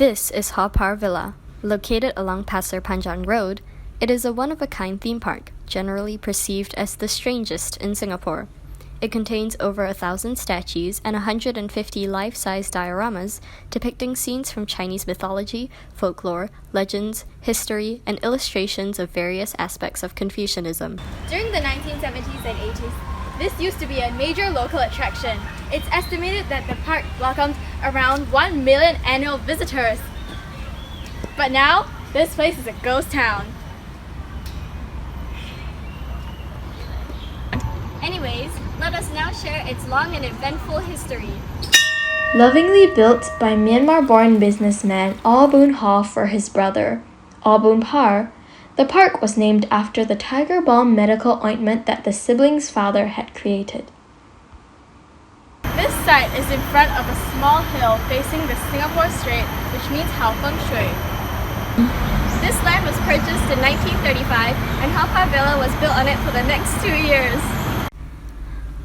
This is Haw Par Villa. Located along Pasir Panjang Road, it is a one-of-a-kind theme park, generally perceived as the strangest in Singapore. It contains over 1,000 statues and 150 life-size dioramas depicting scenes from Chinese mythology, folklore, legends, history, and illustrations of various aspects of Confucianism. During the 1970s and 80s, this used to be a major local attraction. It's estimated that the park welcomed around 1 million annual visitors. But now, this place is a ghost town. Anyways, let us now share its long and eventful history. Lovingly built by Myanmar-born businessman Aw Haw for his brother, Aw Par, the park was named after the tiger balm medical ointment that the siblings' father had created. This site is in front of a small hill facing the Singapore Strait, which means Haw Feng. This land was purchased in 1935 and Haw Par Villa was built on it for the next 2 years.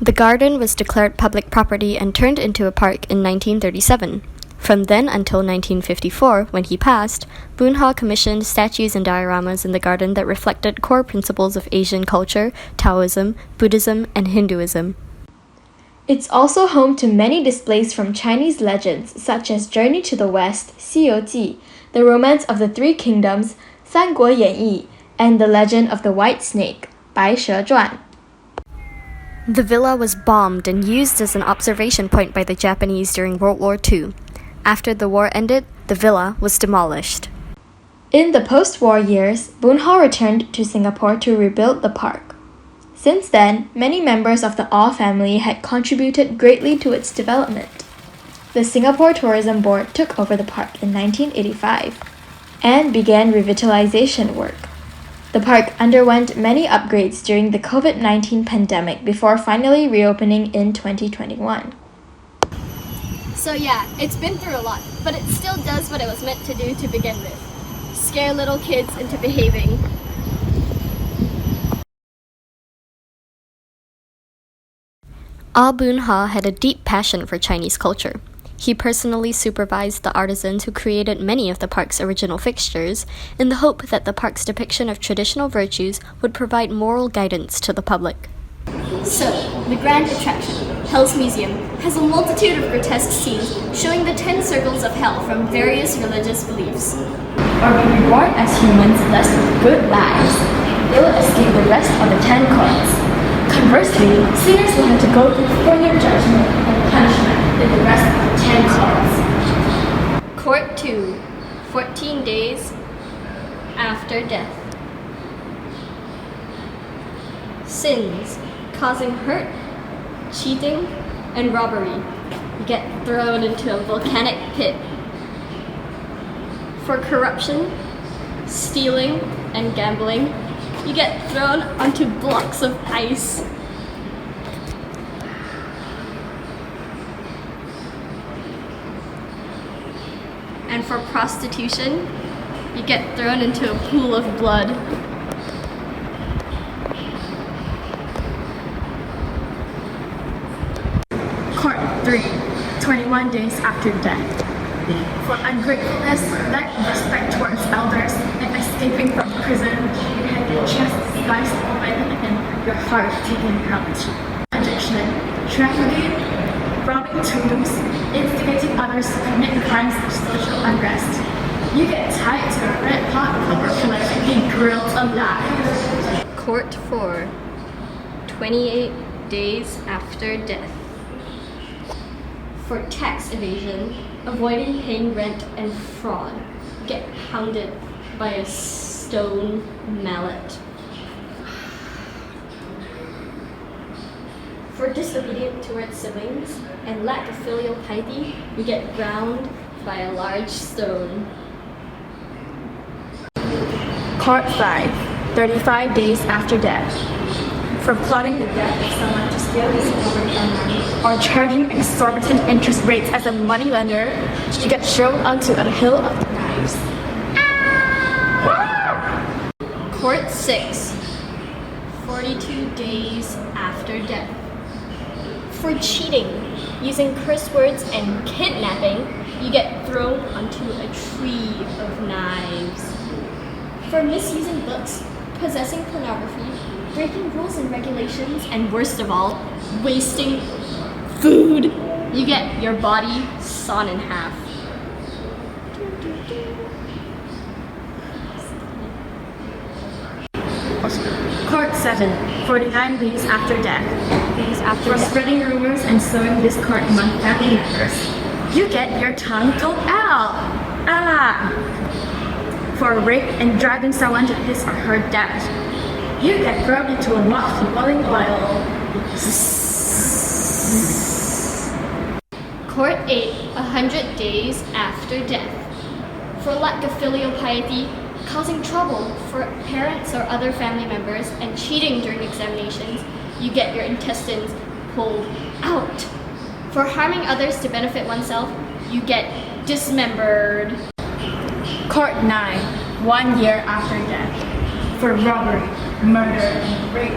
The garden was declared public property and turned into a park in 1937. From then until 1954, when he passed, Haw commissioned statues and dioramas in the garden that reflected core principles of Asian culture, Taoism, Buddhism, and Hinduism. It's also home to many displays from Chinese legends such as Journey to the West, 西游记, The Romance of the Three Kingdoms, 三国演义, and The Legend of the White Snake, 白蛇传. The villa was bombed and used as an observation point by the Japanese during World War II. After the war ended, the villa was demolished. In the post-war years, Haw returned to Singapore to rebuild the park. Since then, many members of the Aw family had contributed greatly to its development. The Singapore Tourism Board took over the park in 1985 and began revitalization work. The park underwent many upgrades during the COVID-19 pandemic before finally reopening in 2021. So yeah, it's been through a lot, but it still does what it was meant to do to begin with. Scare little kids into behaving. Aw Haw had a deep passion for Chinese culture. He personally supervised the artisans who created many of the park's original fixtures in the hope that the park's depiction of traditional virtues would provide moral guidance to the public. So, the grand attraction, Hell's Museum, has a multitude of grotesque scenes showing the 10 circles of hell from various religious beliefs. Or be reborn as humans blessed with good lives. They will escape the rest of the 10 courts. Conversely, sinners will have to go through further judgment and punishment in the rest of the 10 courts. Court 2, 14 days after death. Sins causing hurt, cheating, and robbery get thrown into a volcanic pit. For corruption, stealing, and gambling, you get thrown onto blocks of ice. And for prostitution, you get thrown into a pool of blood. Court 3, 21 days after death. For ungratefulness, lack of respect towards elders, and escaping from prison, you had your chest sliced open and your heart taken out. Addiction, trafficking, robbing tombs, instigating others to commit crimes of social unrest. You get tied to a red hot power pillar and be grilled alive. Court 4, 28 days after death. For tax evasion, avoiding paying rent, and fraud, get pounded by a stone mallet. For disobedience towards siblings and lack of filial piety, you get ground by a large stone. Court 5, 35 days after death. For plotting the death of someone to steal his property or charging exorbitant interest rates as a moneylender, you get thrown onto a hill of knives. Court 6, 42 days after death. For cheating, using curse words, and kidnapping, you get thrown onto a tree of knives. For misusing books, possessing pornography, breaking rules and regulations, and worst of all, wasting food, you get your body sawn in half. Court 7, 49 days after death. For spreading rumors and sowing discord among family members, you get your tongue pulled out. For rape and driving someone to his or her death, you get thrown into a lofty boiling oil. Court 8, 100 days after death. For lack of filial piety, causing trouble for parents or other family members, and cheating during examinations, you get your intestines pulled out. For harming others to benefit oneself, you get dismembered. Court 9, 1 year after death. For robbery, murder, and rape,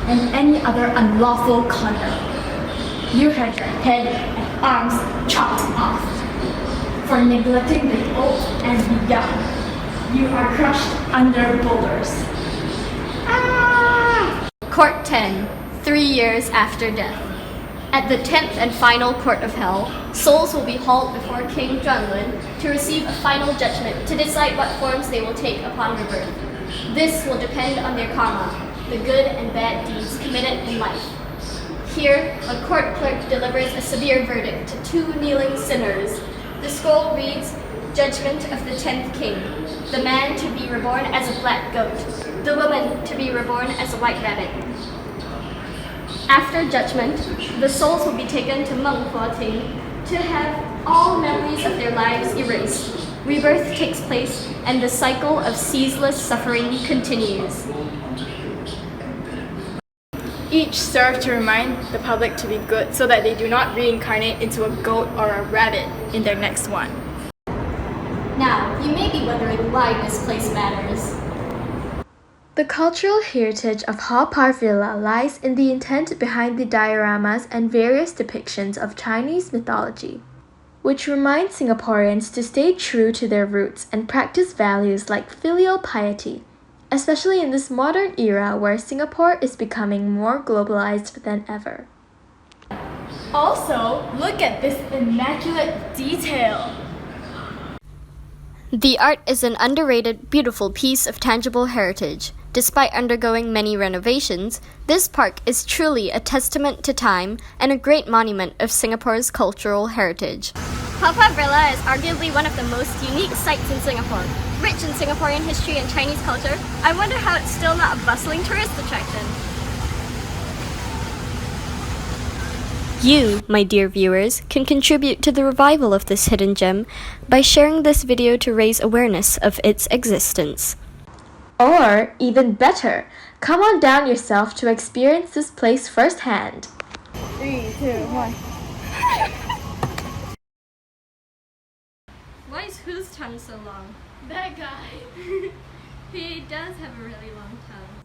and any other unlawful conduct, you had your head and arms chopped off. For neglecting the old and the young, you are crushed under boulders. Court 10, 3 years after death. At the 10th and final court of hell, souls will be hauled before King Zhuanlun to receive a final judgment to decide what forms they will take upon rebirth. This will depend on their karma, the good and bad deeds committed in life. Here, a court clerk delivers a severe verdict to 2 kneeling sinners. The scroll reads, Judgment of the 10th king. The man to be reborn as a black goat. The woman to be reborn as a white rabbit. After judgment, the souls will be taken to Meng Huo Ting to have all memories of their lives erased. Rebirth takes place, and the cycle of ceaseless suffering continues. Each serve to remind the public to be good so that they do not reincarnate into a goat or a rabbit in their next one. Now, you may be wondering why this place matters. The cultural heritage of Haw Par Villa lies in the intent behind the dioramas and various depictions of Chinese mythology, which remind Singaporeans to stay true to their roots and practice values like filial piety, especially in this modern era where Singapore is becoming more globalized than ever. Also, look at this immaculate detail. The art is an underrated, beautiful piece of tangible heritage. Despite undergoing many renovations, this park is truly a testament to time and a great monument of Singapore's cultural heritage. Haw Par Villa is arguably one of the most unique sites in Singapore. Rich in Singaporean history and Chinese culture, I wonder how it's still not a bustling tourist attraction. You, my dear viewers, can contribute to the revival of this hidden gem by sharing this video to raise awareness of its existence. Or, even better, come on down yourself to experience this place firsthand. 3, 2, 1. Why is whose tongue so long? That guy. He does have a really long tongue.